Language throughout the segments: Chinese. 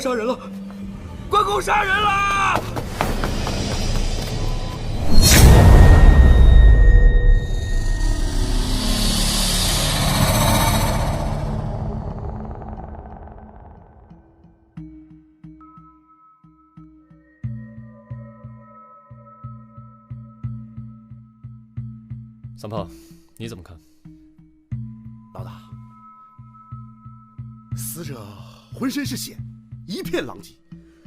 杀人了！关公杀人了！三炮，你怎么看？老大，死者浑身是血，一片狼藉，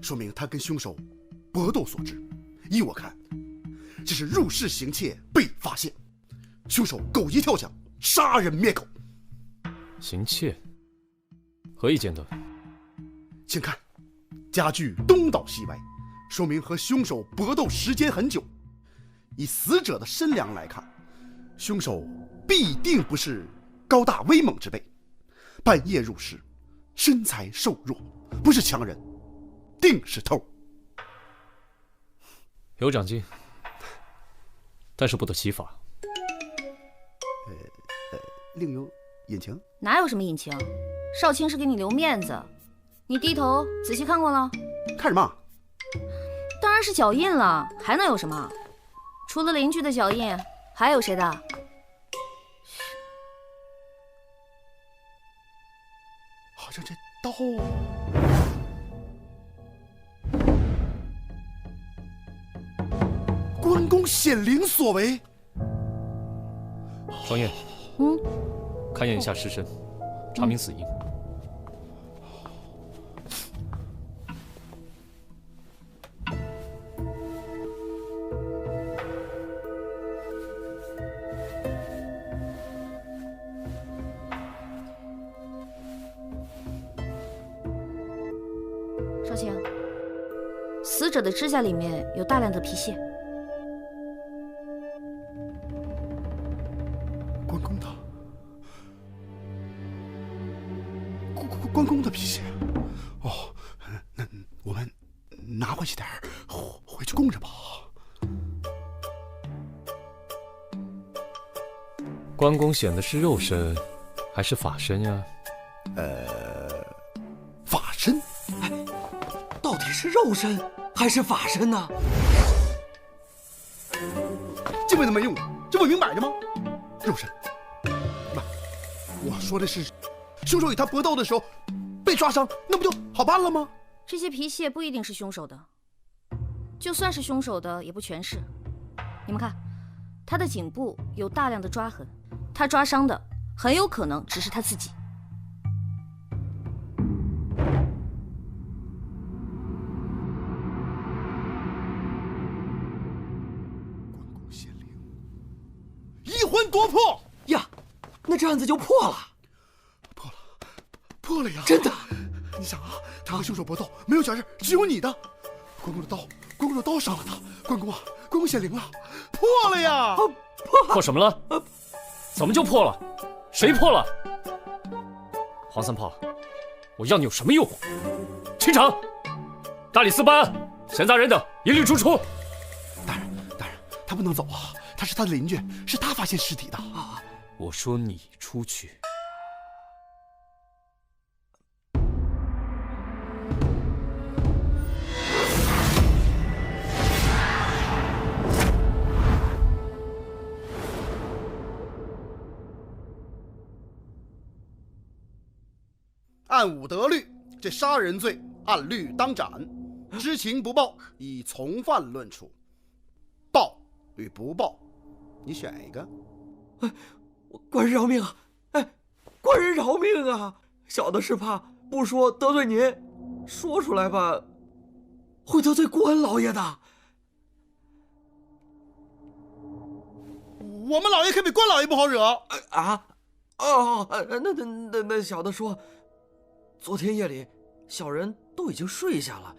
说明他跟凶手搏斗所致。依我看，这是入室行窃被发现，凶手狗急跳墙，杀人灭口。行窃？何以见得？请看，家具东倒西歪，说明和凶手搏斗时间很久。以死者的身量来看，凶手必定不是高大威猛之辈，半夜入室，身材瘦弱，不是强人，定是偷。有长进，但是不得其法。另有隐情？哪有什么隐情？少卿是给你留面子，你低头仔细看过了？看什么？当然是脚印了，还能有什么？除了邻居的脚印，还有谁的？好像这刀……关公显灵所为。双燕，勘验一下尸身，查明死因。少卿，死者的指甲里面有大量的皮屑。关公的，关公的皮屑。哦，那我们拿回去点儿，回去供着吧。关公显的是肉身，还是法身呀？法身。到底是肉身还是法身呢？这问他没用，这不明摆着吗？肉身。妈，我说的是，凶手与他搏斗的时候被抓伤，那不就好办了吗？这些皮屑不一定是凶手的，就算是凶手的，也不全是。你们看，他的颈部有大量的抓痕，他抓伤的很有可能只是他自己。一魂夺魄呀，那这案子就破了。破了呀！真的？你想啊，他和凶手搏斗，没有假释，只有你的。关公的刀伤了他。关公显灵了，破了呀！破什么了？怎么就破了？谁破了？黄三炮，我要你有什么用？清场！大理寺办案，闲杂人等一律逐出。大人，他不能走啊！他是他的邻居，是他发现尸体的啊！我说你出去。按武德律，这杀人罪按律当斩，知情不报以从犯论处。报与不报，你选一个。官人饶命啊！官人饶命啊！小的是怕不说得罪您，说出来吧，会得罪关老爷的。我们老爷可比关老爷不好惹啊！那小的说，昨天夜里小人都已经睡下了，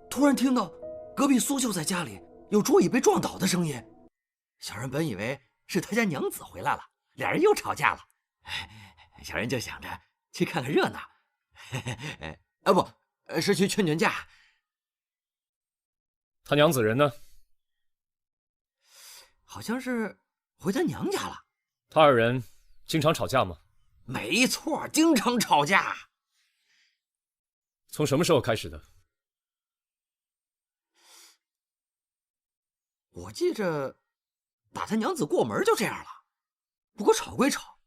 突然听到隔壁苏秀在家里有桌椅被撞倒的声音，小人本以为是他家娘子回来了，俩人又吵架了，小人就想着去看看热闹，不是去劝劝架。他娘子人呢？好像是回他娘家了。他二人经常吵架吗？没错，经常吵架。从什么时候开始的？我记着，打他娘子过门就这样了。不过吵归吵，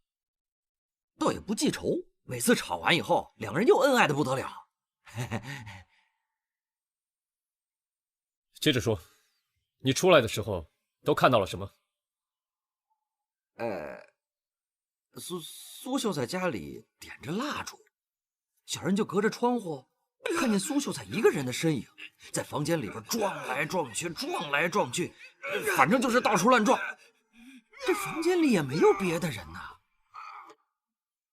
倒也不记仇。每次吵完以后，两个人又恩爱的不得了。接着说，你出来的时候都看到了什么？苏秀才家里点着蜡烛，小人就隔着窗户看见苏秀才一个人的身影，在房间里边撞来撞去，撞来撞去，反正就是到处乱撞。这房间里也没有别的人呐。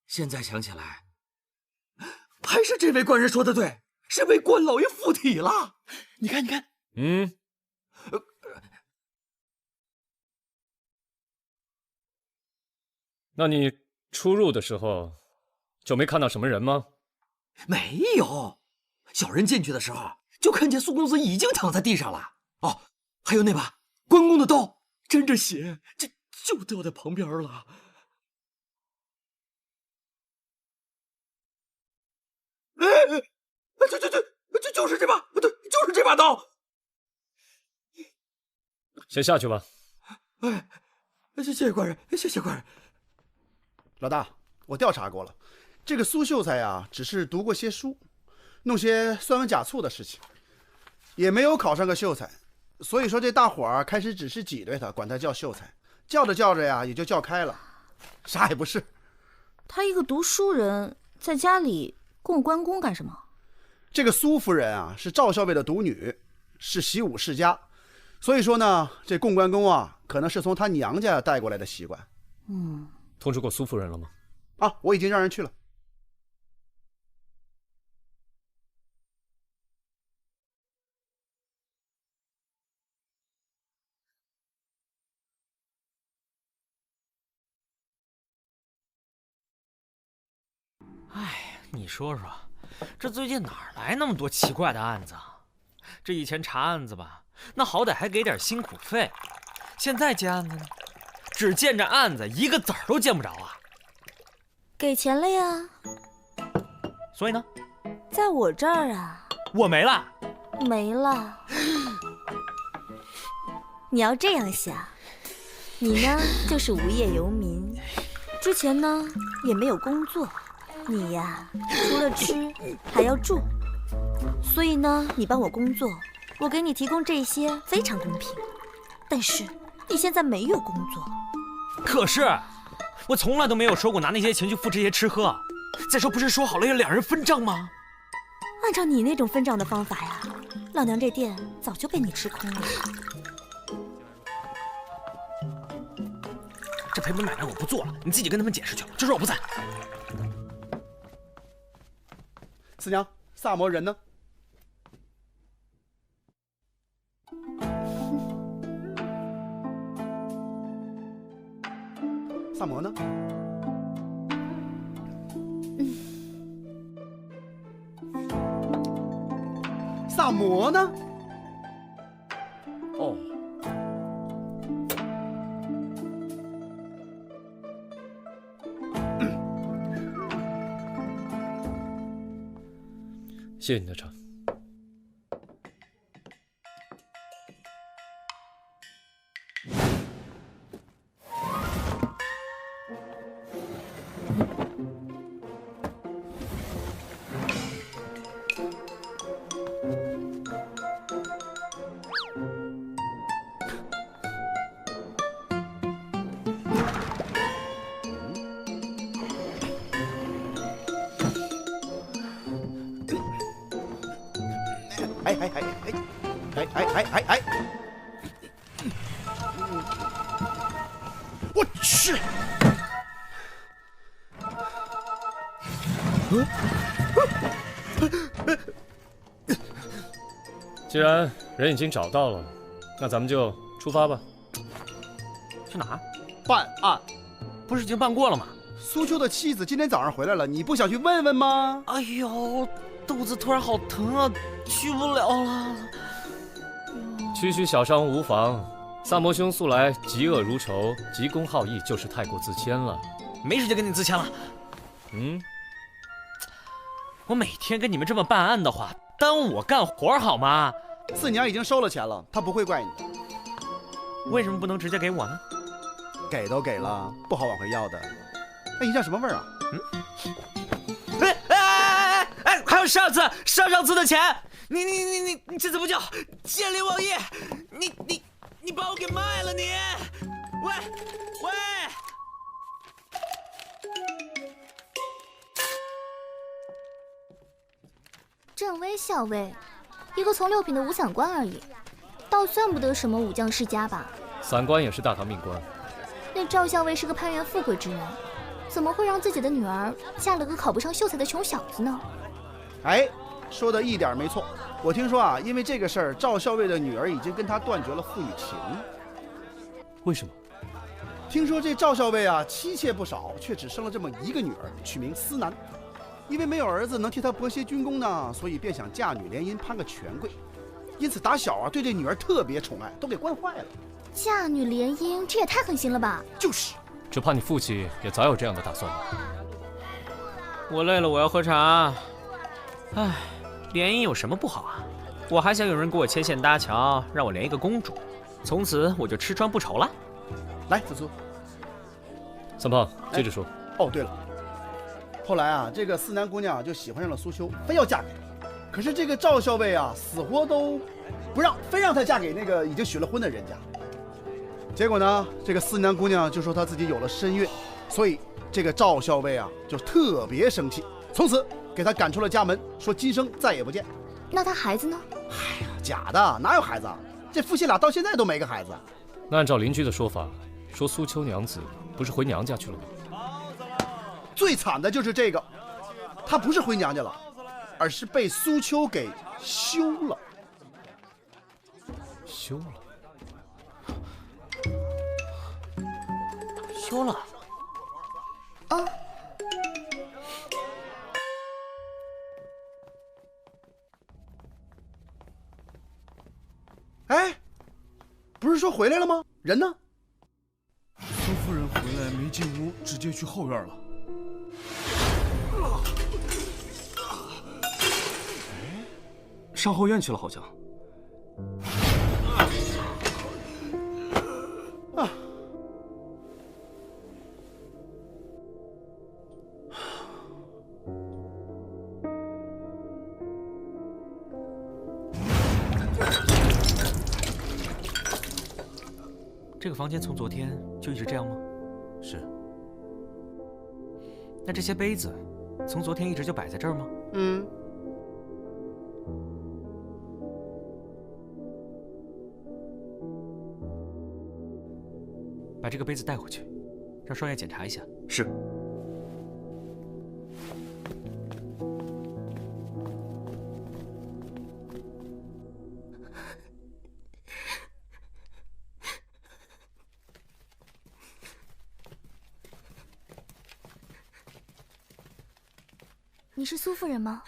现在想起来，还是这位官人说的对，是被关老爷附体了。你看，你看，那你出入的时候就没看到什么人吗？没有，小人进去的时候就看见苏公子已经躺在地上了。哦，还有那把关公的刀，沾着血，就掉在旁边了。就是这把，对，就是这把刀。先下去吧。谢谢官人，谢谢官人。老大，我调查过了，这个苏秀才呀，只是读过些书，弄些酸文假醋的事情，也没有考上个秀才。所以说这大伙儿开始只是挤兑他，管他叫秀才，叫着叫着呀，也就叫开了，啥也不是。他一个读书人，在家里供关公干什么？这个苏夫人啊，是赵校尉的独女，是习武世家，所以说呢，这供关公啊，可能是从他娘家带过来的习惯。通知过苏夫人了吗？啊，我已经让人去了。你说说，这最近哪儿来那么多奇怪的案子啊？这以前查案子吧，那好歹还给点辛苦费，现在接案子呢，只见着案子，一个子儿都见不着啊！给钱了呀。所以呢，在我这儿啊，我没了。没了。你要这样想，你呢就是无业游民，之前呢也没有工作。你呀，除了吃还要住，所以呢，你帮我工作，我给你提供这些非常公平。但是你现在没有工作。可是我从来都没有说过拿那些钱去付这些吃喝。再说，不是说好了要两人分账吗？按照你那种分账的方法呀，老娘这店早就被你吃空了。这赔本买卖我不做了，你自己跟他们解释去，就说我不在。四娘，萨摩人呢？萨摩呢？萨摩呢？哦。谢谢你的茶。我去！既然人已经找到了，那咱们就出发吧。去哪儿？办案。不是已经办过了吗？苏秋的妻子今天早上回来了，你不想去问问吗？哎呦，肚子突然好疼啊，去不了了。区小伤无妨。萨摩兄素来嫉恶如仇，急公好义，就是太过自谦了。没时间跟你自谦了。我每天跟你们这么办案的话，耽误我干活好吗？四娘已经收了钱了，她不会怪你。为什么不能直接给我呢？给都给了，不好往回要的。哎，你叫什么味儿啊？还有上次的钱，你这怎么叫见利忘义？你把我给卖了你！喂！镇威校尉，一个从六品的武散官而已，倒算不得什么武将世家吧。散官也是大唐命官。那赵校尉是个攀援富贵之人，怎么会让自己的女儿嫁了个考不上秀才的穷小子呢？哎，说的一点没错。我听说啊，因为这个事儿，赵校尉的女儿已经跟他断绝了父女情。为什么？听说这赵校尉啊，妻妾不少，却只生了这么一个女儿，取名思南。因为没有儿子能替他博些军功呢，所以便想嫁女联姻，攀个权贵。因此打小啊，对这女儿特别宠爱，都给惯坏了。嫁女联姻，这也太狠心了吧！就是，只怕你父亲也早有这样的打算吧。我累了，我要喝茶。唉，联姻有什么不好啊？我还想有人给我牵线搭桥，让我连一个公主，从此我就吃穿不愁了。来，子苏。三胖，接着说。哦，对了。后来啊，这个思南姑娘就喜欢上了苏秋，非要嫁给他。可是这个赵校尉啊，死活都不让，非让她嫁给那个已经许了婚的人家。结果呢，这个思南姑娘就说她自己有了身孕，所以这个赵校尉啊就特别生气，从此给她赶出了家门，说今生再也不见。那他孩子呢？哎呀，假的，哪有孩子啊？这夫妻俩到现在都没个孩子。那按照邻居的说法，说苏秋娘子不是回娘家去了吗？最惨的就是这个，她不是回娘家了，而是被苏秋给休了。休了？休了？哦。哎，不是说回来了吗？人呢？苏夫人回来没进屋，直接去后院了。上后院去了，好像。这个房间从昨天就一直这样吗？是。那这些杯子从昨天一直就摆在这儿吗？嗯。把这个杯子带回去，让少爷检查一下。是。你是苏夫人吗？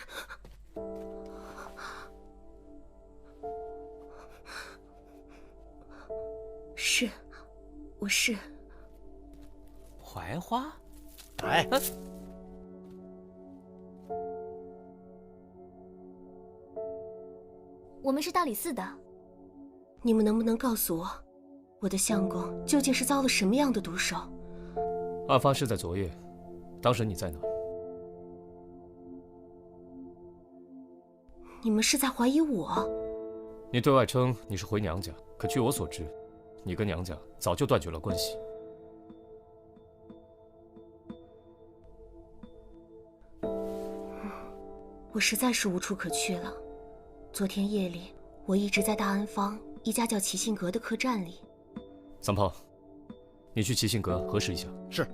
是，我是。槐花？哎，我们是大理寺的。你们能不能告诉我，我的相公究竟是遭了什么样的毒手？案发是在昨夜，当时你在哪？你们是在怀疑我？你对外称你是回娘家，可据我所知，你跟娘家早就断绝了关系。我实在是无处可去了。昨天夜里，我一直在大安坊一家叫齐信阁的客栈里。三胖，你去齐信阁核实一下。是。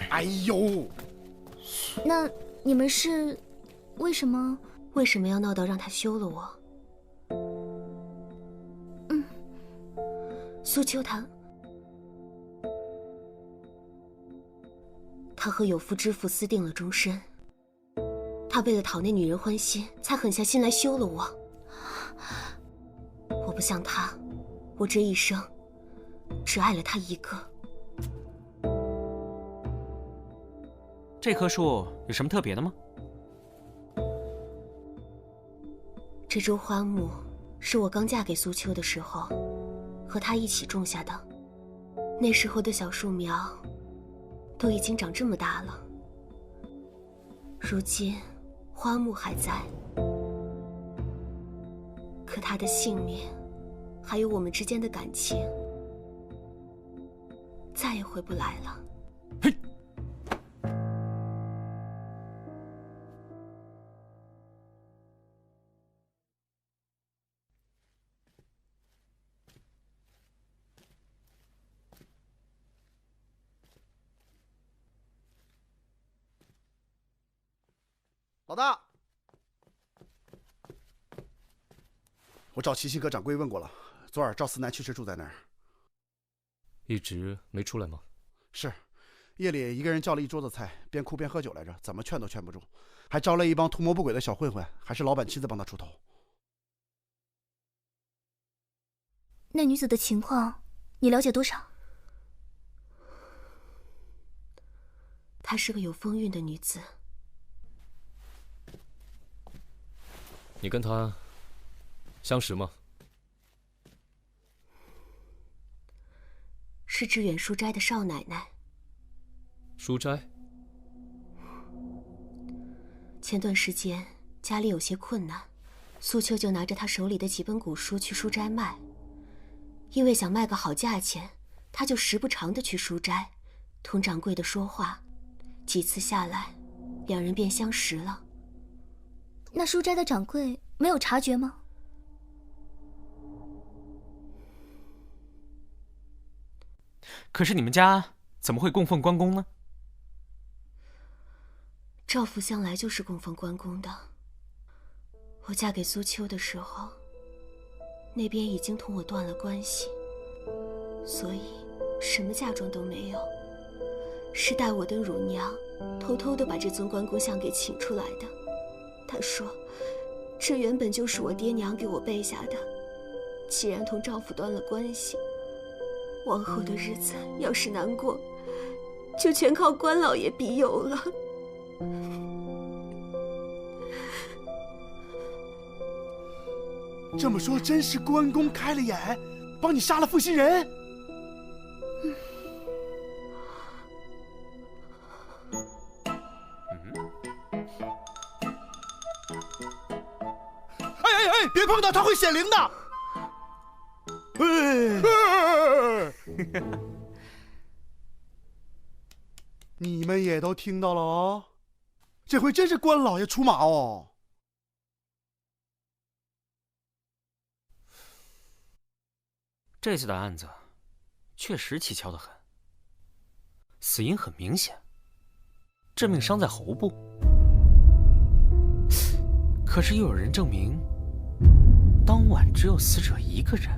哎呦，那你们是为什么要闹到让他休了我？苏秋他和有夫之妇私定了终身。他为了讨那女人欢心，才狠下心来休了我。我不像他，我这一生只爱了他一个。这棵树有什么特别的吗？这株花木是我刚嫁给苏秋的时候和他一起种下的，那时候的小树苗都已经长这么大了。如今花木还在，可他的性命还有我们之间的感情再也回不来了。嘿，老大，我找齐新阁掌柜问过了，昨晚赵思南确实住在那儿。一直没出来吗？是，夜里一个人叫了一桌子菜，边哭边喝酒来着，怎么劝都劝不住，还招来一帮图谋不轨的小混混，还是老板妻子帮他出头。那女子的情况，你了解多少？她是个有风韵的女子。你跟她相识吗？是致远书斋的少奶奶。书斋？前段时间家里有些困难，苏秋就拿着她手里的几本古书去书斋卖。因为想卖个好价钱，她就时不常的去书斋，同掌柜的说话。几次下来，两人便相识了。那书斋的掌柜没有察觉吗？可是你们家怎么会供奉关公呢？赵府向来就是供奉关公的。我嫁给苏秋的时候，那边已经同我断了关系，所以什么嫁妆都没有。是待我的乳娘偷偷的把这尊关公像给请出来的。她说，这原本就是我爹娘给我备下的，既然同赵府断了关系，往后的日子要是难过，就全靠关老爷庇佑了。这么说，真是关公开了眼，帮你杀了负心人？哎，别碰到，他会显灵的。你们也都听到了哦，这回真是关老爷出马哦。这次的案子确实蹊跷得很，死因很明显，致命伤在喉部。可是又有人证明，当晚只有死者一个人。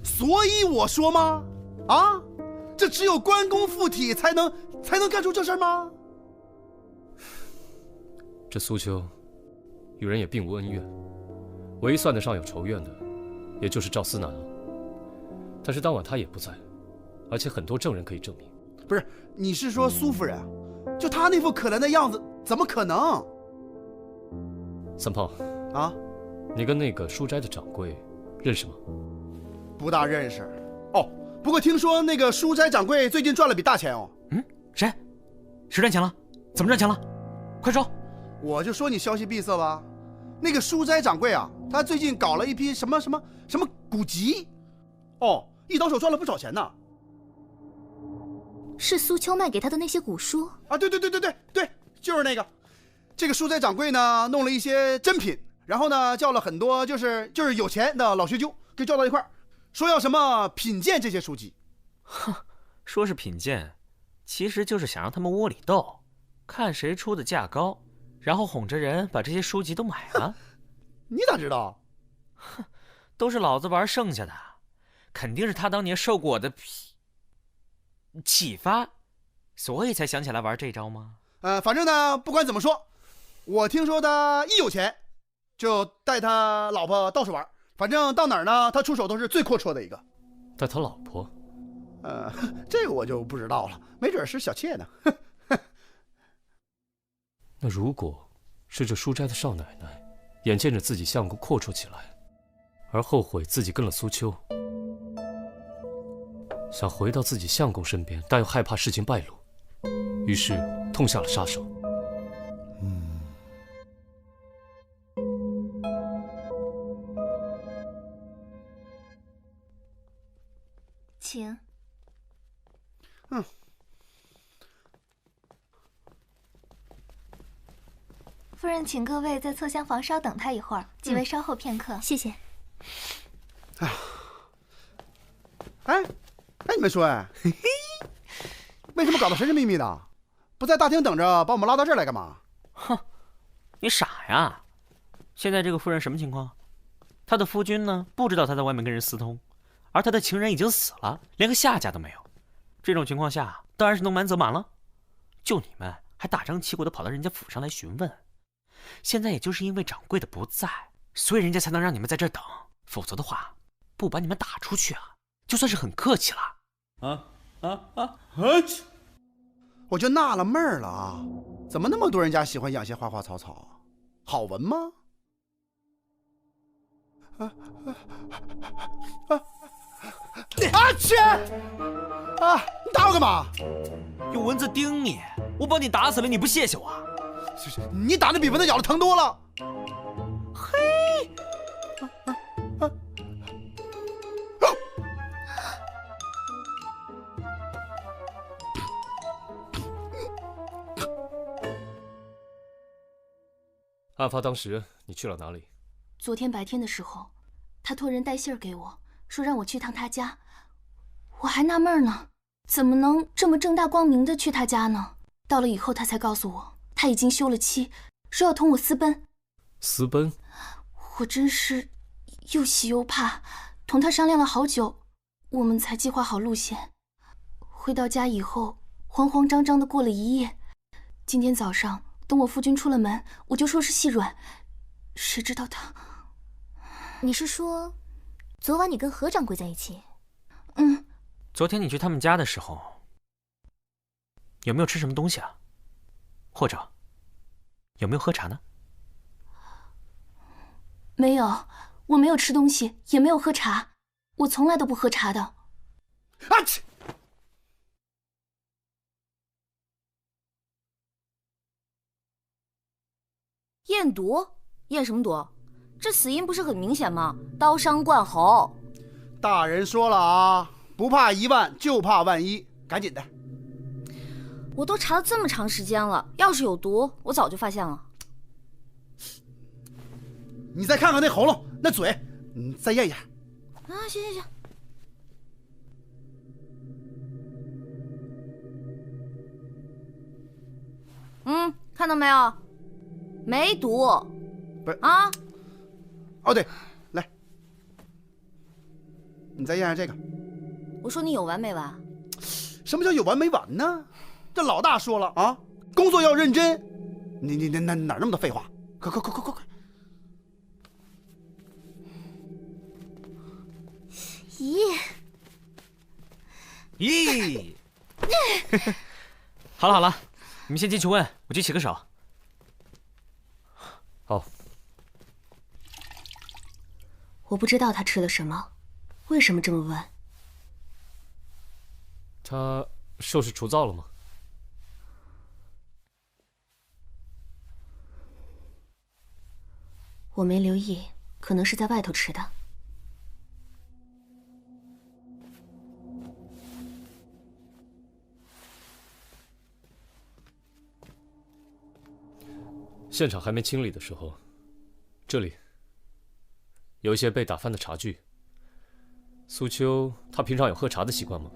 所以我说吗？啊，这只有关公附体才能干出这事吗？这苏秋与人也并无恩怨，唯一算得上有仇怨的，也就是赵思南了。但是当晚他也不在，而且很多证人可以证明。不是，你是说苏夫人啊？就她那副可怜的样子，怎么可能？三炮啊，你跟那个书斋的掌柜认识吗？不大认识。哦，不过听说那个书斋掌柜最近赚了笔大钱哦。谁赚钱了？怎么赚钱了？快说！我就说你消息闭塞吧。那个书斋掌柜啊，他最近搞了一批什么古籍，哦，一倒手赚了不少钱呢。是苏秋卖给他的那些古书啊？对，就是那个。这个书斋掌柜呢，弄了一些珍品，然后呢，叫了很多就是有钱的老学究给叫到一块儿，说要什么品鉴这些书籍。哼，说是品鉴，其实就是想让他们窝里斗，看谁出的价高，然后哄着人把这些书籍都买了。你咋知道？哼，都是老子玩剩下的，肯定是他当年受过我的启发，所以才想起来玩这招吗？反正呢，不管怎么说，我听说他一有钱就带他老婆到处玩，反正到哪儿呢，他出手都是最阔绰的一个。带他老婆？这个我就不知道了，没准是小妾呢。那如果是这书斋的少奶奶，眼见着自己相公阔绰起来，而后悔自己跟了苏秋，想回到自己相公身边，但又害怕事情败露，于是痛下了杀手。请。夫人，请各位在侧厢房稍等他一会儿，几位稍后片刻。谢谢。哎，你们说，嘿嘿，为什么搞得神神秘秘的？不在大厅等着，把我们拉到这儿来干嘛？哼，你傻呀！现在这个夫人什么情况？她的夫君呢，不知道她在外面跟人私通，而她的情人已经死了，连个下家都没有。这种情况下，当然是能瞒则瞒了。就你们还大张旗鼓的跑到人家府上来询问，现在也就是因为掌柜的不在，所以人家才能让你们在这儿等，否则的话，不把你们打出去啊，就算是很客气了。我就纳了闷儿了啊，怎么那么多人家喜欢养些花花草草，好闻吗？去！你打我干嘛？有蚊子叮你，我把你打死了，你不谢谢我？你打的比蚊子咬的疼多了。嘿，案发当时你去了哪里？昨天白天的时候，他托人带信儿给我，说让我去趟他家。我还纳闷呢，怎么能这么正大光明的去他家呢？到了以后，他才告诉我，他已经休了妻，说要同我私奔。私奔？我真是又喜又怕，同他商量了好久，我们才计划好路线。回到家以后，慌慌张张的过了一夜。今天早上，等我夫君出了门，我就说是细软，谁知道他……你是说，昨晚你跟何掌柜在一起？嗯。昨天你去他们家的时候，有没有吃什么东西啊？或者有没有喝茶呢？没有，我没有吃东西，也没有喝茶，我从来都不喝茶的。验毒？验什么毒？这死因不是很明显吗？刀伤灌喉。大人说了啊，不怕1万，就怕万一，赶紧的。我都查了这么长时间了，要是有毒，我早就发现了。你再看看那喉咙，那嘴，再验验。啊，行。看到没有？没毒。不是啊？哦，对，来，你再验验这个。我说你有完没完？什么叫有完没完呢？这老大说了啊，工作要认真。你哪那么多废话？快！咦，好了，你们先进去问，我去洗个手。好。我不知道他吃了什么，为什么这么问？他受是除灶了吗？我没留意，可能是在外头吃的。现场还没清理的时候，这里有一些被打翻的茶具。苏秋，她平常有喝茶的习惯吗？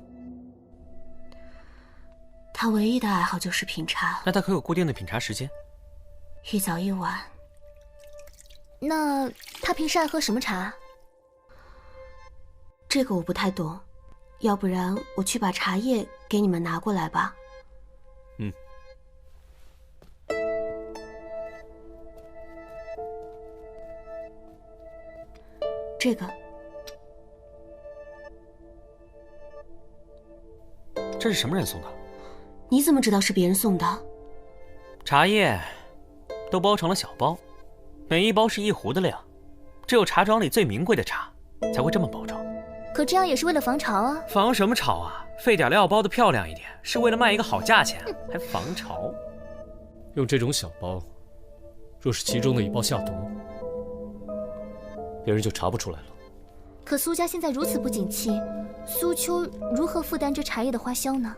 他唯一的爱好就是品茶。那他可有固定的品茶时间？一早一晚。那他平时爱喝什么茶？这个我不太懂，要不然我去把茶叶给你们拿过来吧。这个。这是什么人送的？你怎么知道是别人送的？茶叶都包成了小包，每一包是1壶的量，只有茶庄里最名贵的茶才会这么包装。可这样也是为了防潮啊！防什么潮啊？费点料包的漂亮一点，是为了卖一个好价钱，还防潮？用这种小包，若是其中的一包下毒，别人就查不出来了。可苏家现在如此不景气，苏秋如何负担这茶叶的花销呢？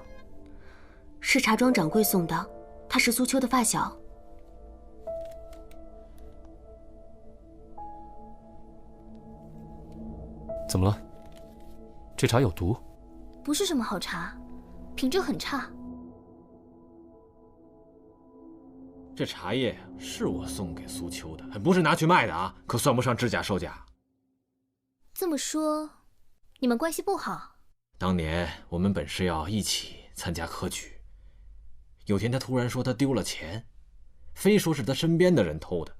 是茶庄掌柜送的，他是苏秋的发小。怎么了？这茶有毒？不是什么好茶，品质很差。这茶叶是我送给苏秋的，还不是拿去卖的啊，可算不上制假售假。这么说，你们关系不好？当年我们本是要一起参加科举，有天他突然说他丢了钱，非说是他身边的人偷的，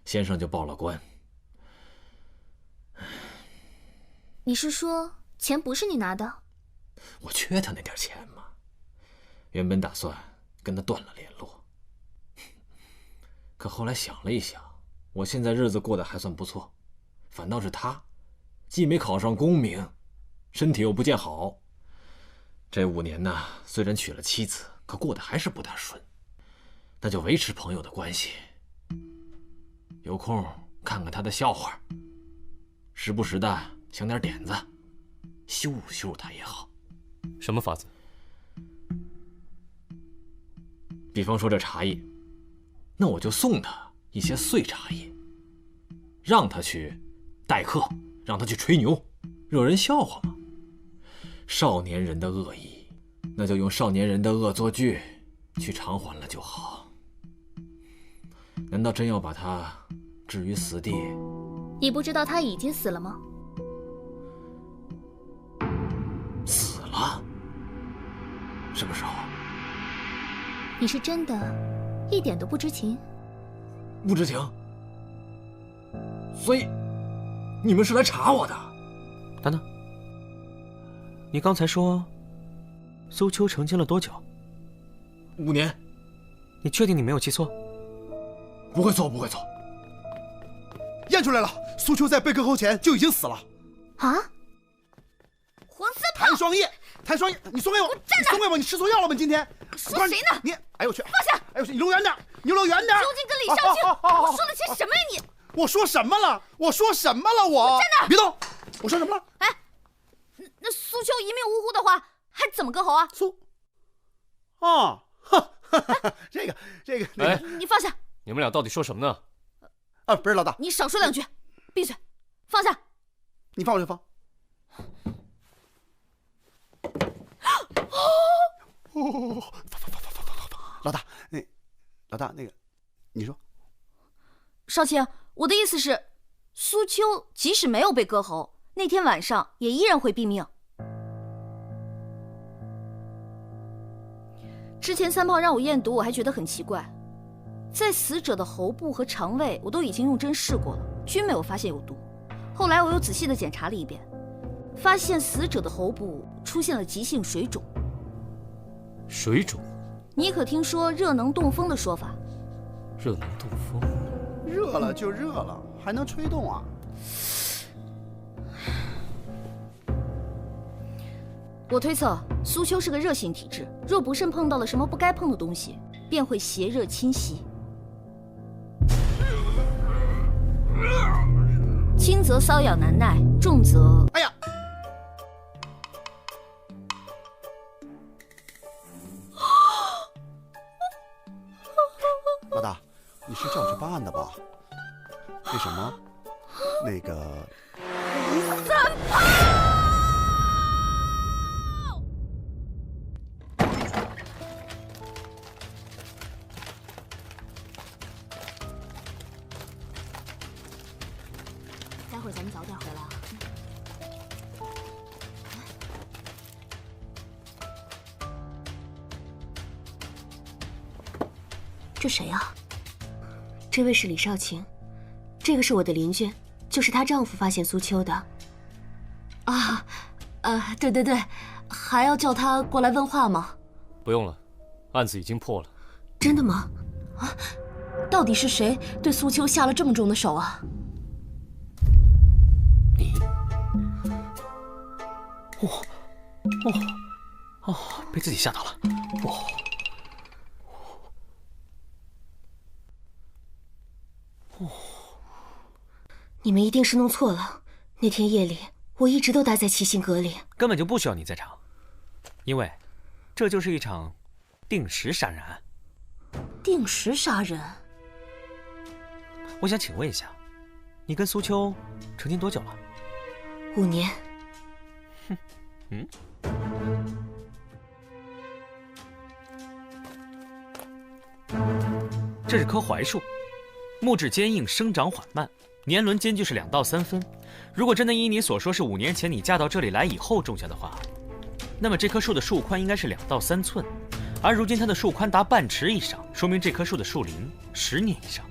先生就报了官。你是说钱不是你拿的？我缺他那点钱嘛，原本打算跟他断了联络，可后来想了一想，我现在日子过得还算不错，反倒是他，既没考上功名，身体又不见好。这5年呢，虽然娶了妻子，可过得还是不大顺。那就维持朋友的关系，有空看看他的笑话，时不时的想点点子，羞辱羞辱他也好。什么法子？比方说这茶叶，那我就送他一些碎茶叶，让他去待客，让他去吹牛，惹人笑话嘛。少年人的恶意，那就用少年人的恶作剧去偿还了就好。难道真要把他置于死地？你不知道他已经死了吗？死了？什么时候？你是真的一点都不知情？不知情？所以你们是来查我的？等等，你刚才说苏秋成亲了多久？5年。你确定你没有记错？不会错，不会错。验出来了，苏秋在被割喉前就已经死了。啊！黄三炮！谭双叶，谭双叶，你送给我！你送给我！你吃错药了吗？今天？说谁呢？你，哎呦我去！放下！哎呦我去！你离我远点！你离我远点！究竟跟李少卿，我说了些什么呀你？我说什么了？我说什么了？我站那！别动！我说什么了？哎，那苏秋一命呜呼的话，还怎么割喉啊？这个，哎，你放下！你们俩到底说什么呢？啊，不是老大，你少说2句，闭嘴，放下！你放我就放。放！老大，那个，你说。少卿，我的意思是，苏秋即使没有被割喉，那天晚上也依然会毙命。之前三炮让我验毒，我还觉得很奇怪，在死者的喉部和肠胃，我都已经用针试过了，均没有发现有毒。后来我又仔细的检查了一遍，发现死者的喉部出现了急性水肿。水肿？你可听说热能动风的说法？热能动风？热了就热了，还能吹动啊？我推测苏秋是个热性体质，若不慎碰到了什么不该碰的东西，便会邪热侵袭。轻则瘙痒难耐，重则……哎呀！老大，你是叫我去办案的吧？那什么，那个三炮！待会儿咱们早点回来啊。这谁啊？这位是李少卿，这个是我的邻居，就是她丈夫发现苏秋的。对，还要叫他过来问话吗？不用了，案子已经破了。真的吗？到底是谁对苏秋下了这么重的手啊？你？被自己吓到了。你们一定是弄错了。那天夜里，我一直都待在七星阁里，根本就不需要你在场，因为这就是一场定时杀人案。定时杀人？我想请问一下，你跟苏秋成亲多久了？5年。这是棵槐树，木质坚硬，生长缓慢，年轮间距是2到3分。如果真的依你所说是5年前你嫁到这里来以后种下的话，那么这棵树的树宽应该是2到3寸，而如今它的树宽达半尺以上，说明这棵树的树龄10年以上。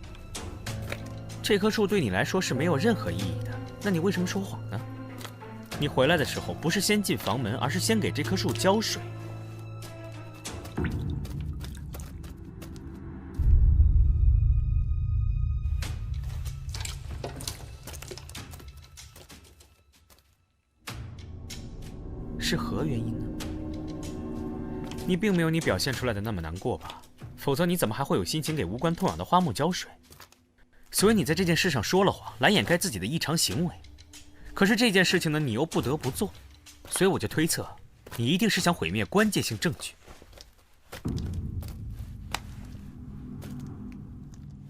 这棵树对你来说是没有任何意义的，那你为什么说谎呢？你回来的时候不是先进房门，而是先给这棵树浇水。是何原因呢？你并没有你表现出来的那么难过吧？否则你怎么还会有心情给无关痛痒的花木浇水？所以你在这件事上说了谎，来掩盖自己的异常行为。可是这件事情呢，你又不得不做，所以我就推测，你一定是想毁灭关键性证据。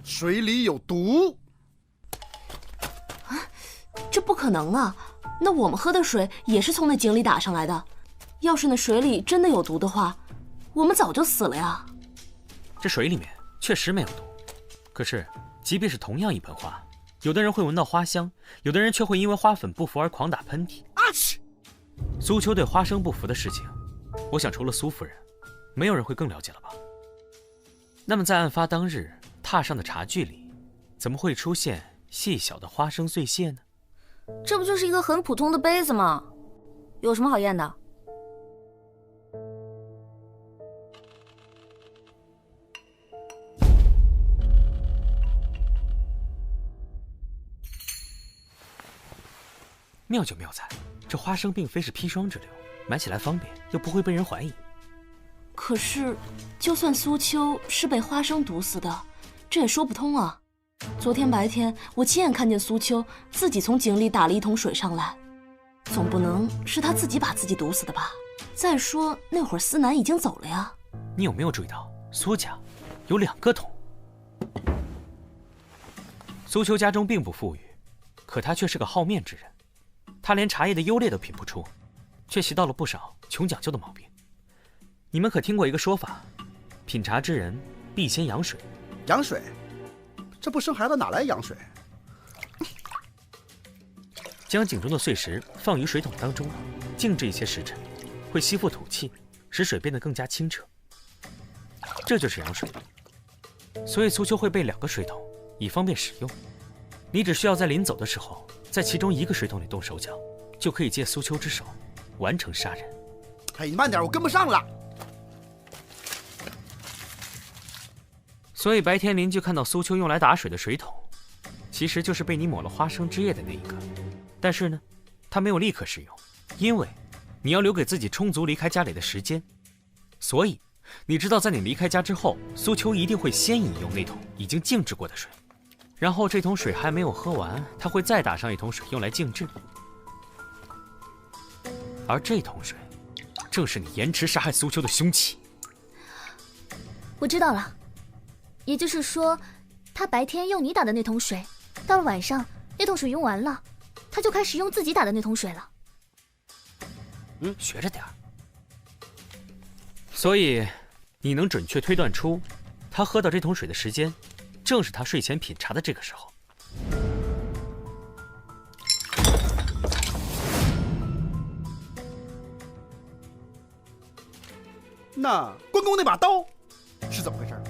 水里有毒！这不可能啊！那我们喝的水也是从那井里打上来的，要是那水里真的有毒的话，我们早就死了呀。这水里面确实没有毒，可是即便是同样一盆花，有的人会闻到花香，有的人却会因为花粉不服而狂打喷嚏。苏秋对花生不服的事情，我想除了苏夫人，没有人会更了解了吧？那么在案发当日榻上的茶具里，怎么会出现细小的花生碎屑呢？这不就是一个很普通的杯子吗？有什么好验的？妙就妙在，这花生并非是砒霜之流，买起来方便，又不会被人怀疑。可是，就算苏秋是被花生毒死的，这也说不通啊。昨天白天，我亲眼看见苏秋自己从井里打了一桶水上来，总不能是他自己把自己毒死的吧？再说那会儿思南已经走了呀。你有没有注意到，苏家有2个桶？苏秋家中并不富裕，可他却是个好面之人。他连茶叶的优劣都品不出，却习到了不少穷讲究的毛病。你们可听过一个说法，品茶之人必先养水。养水？这不生孩子哪来养水？将井中的碎石放于水桶当中，静置一些时辰，会吸附土气，使水变得更加清澈。这就是养水。所以苏秋会备2个水桶，以方便使用。你只需要在临走的时候，在其中1个水桶里动手脚，就可以借苏秋之手完成杀人。哎，你慢点，我跟不上了。所以白天邻居看到苏秋用来打水的水桶，其实就是被你抹了花生汁液的那一个。但是呢，他没有立刻使用，因为你要留给自己充足离开家里的时间。所以你知道，在你离开家之后，苏秋一定会先饮用那桶已经静置过的水，然后这桶水还没有喝完，他会再打上一桶水用来静置。而这桶水正是你延迟杀害苏秋的凶器。我知道了，也就是说，他白天用你打的那桶水，到了晚上那桶水用完了，他就开始用自己打的那桶水了。学着点儿。所以你能准确推断出，他喝到这桶水的时间，正是他睡前品茶的这个时候。那关公那把刀是怎么回事？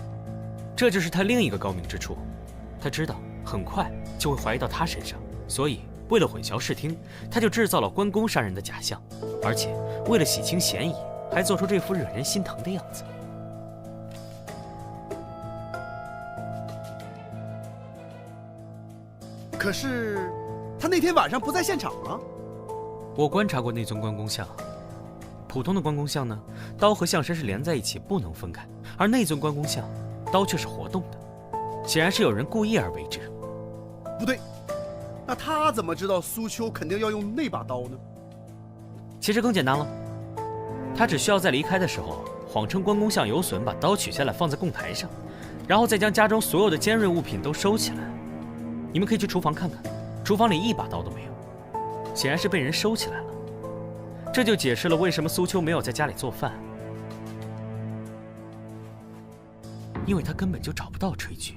这就是他另一个高明之处，他知道很快就会怀疑到他身上，所以为了混淆视听，他就制造了关公杀人的假象，而且为了洗清嫌疑，还做出这副惹人心疼的样子。可是他那天晚上不在现场啊。我观察过那尊关公像，普通的关公像呢，刀和象身是连在一起，不能分开，而那尊关公像，刀却是活动的，显然是有人故意而为之。不对，那他怎么知道苏秋肯定要用那把刀呢？其实更简单了，他只需要在离开的时候谎称关公像有损，把刀取下来放在供台上，然后再将家中所有的尖锐物品都收起来。你们可以去厨房看看，厨房里一把刀都没有，显然是被人收起来了。这就解释了为什么苏秋没有在家里做饭，因为他根本就找不到炊具。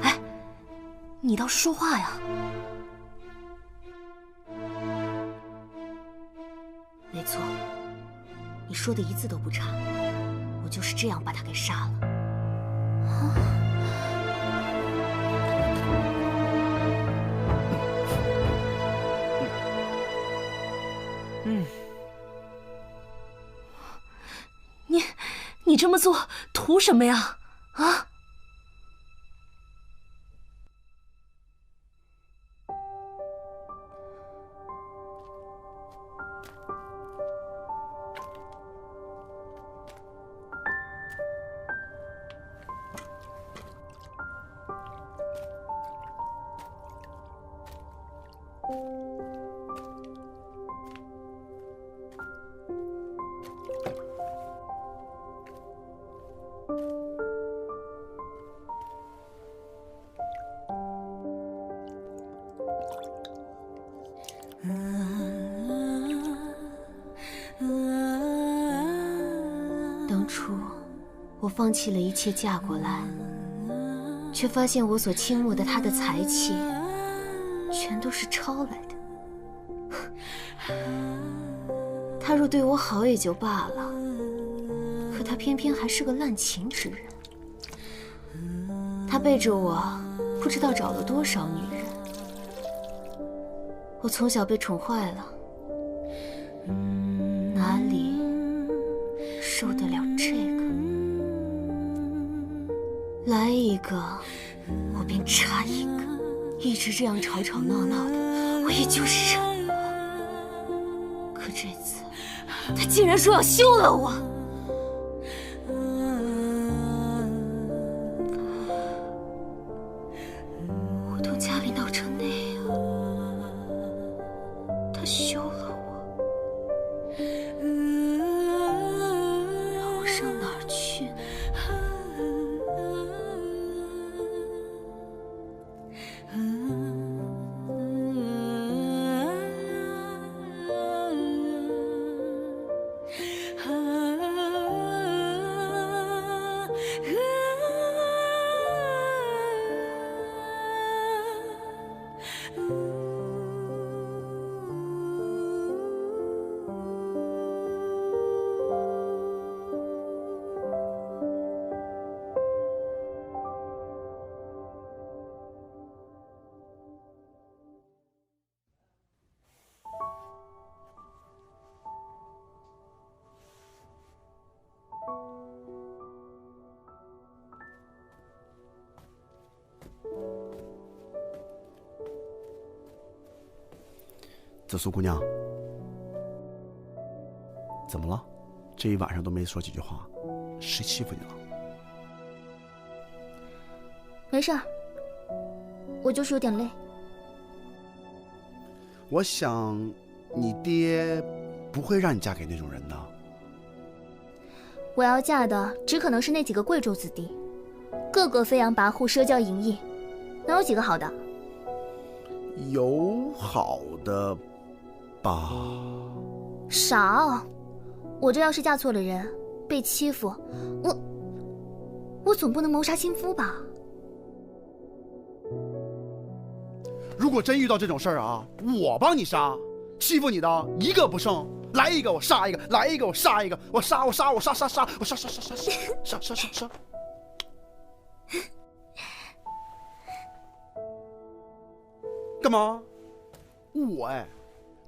哎，你倒是说话呀！没错，你说的一字都不差，我就是这样把他给杀了。你这么做图什么呀？啊？当初我放弃了一切嫁过来，却发现我所倾慕的他的才气，全都是抄来的。他若对我好也就罢了，可他偏偏还是个滥情之人。他背着我，不知道找了多少女人。我从小被宠坏了，哪里受得了这个？来一个，我便插一个，一直这样吵吵闹闹的，我也就忍了。可这次，他竟然说要休了我。我都家里闹成那样，他休了我，让我上哪儿去呢？紫苏姑娘，怎么了？这一晚上都没说几句话，谁欺负你了？没事儿，我就是有点累。我想，你爹不会让你嫁给那种人的。我要嫁的只可能是那几个贵胄子弟，个个飞扬跋扈、奢骄淫逸，哪有几个好的？有好的吧？少！我这要是嫁错了人，被欺负，我总不能谋杀亲夫吧？如果真遇到这种事儿啊，我帮你杀，欺负你的一个不剩，来一个我杀一个，来一个我杀一个，我杀，干嘛？我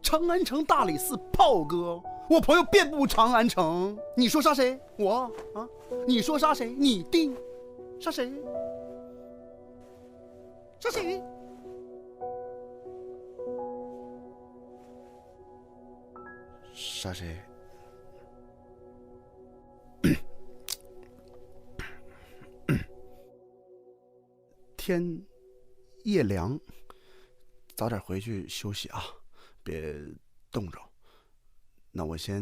长安城大理寺炮哥，我朋友遍布长安城，你说杀谁？我啊？你说杀谁？你定。杀谁？杀谁？杀谁？天夜凉，早点回去休息啊，别冻着。那我先。